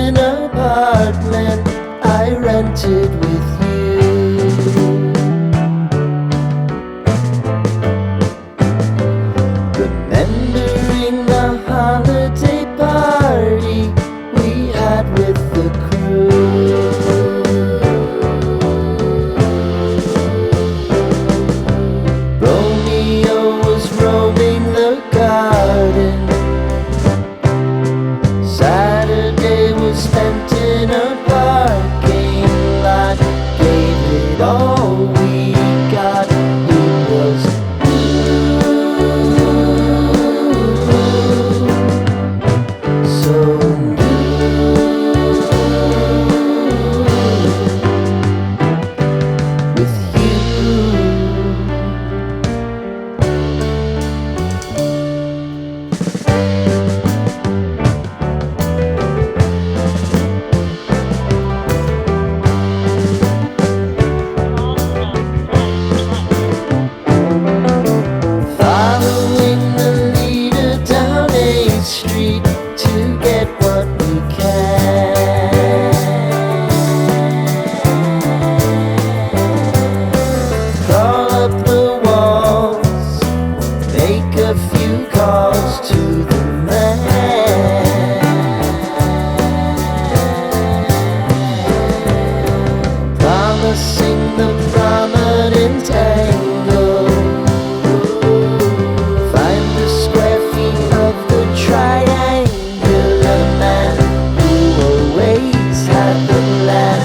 basement apartment I rented with you. Remembering the holiday party we had with the crew. Romeo was roaming the garden. Saturday was spent in a parking lot. Gave it all we got. It was so with you. Following the leader down 8th Street to get what we can. Crawl up the walls, make a few calls to the man. Promising the prominent angle. Find the square feet of the triangular man who always had the plan.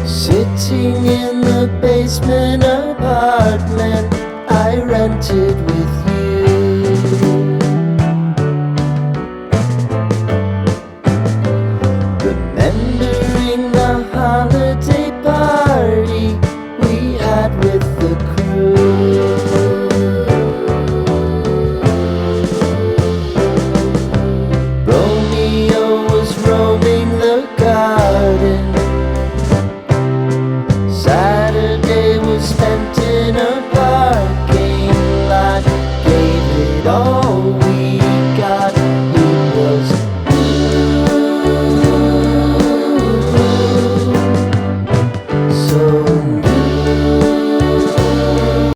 Sitting in the basement apartment I rented with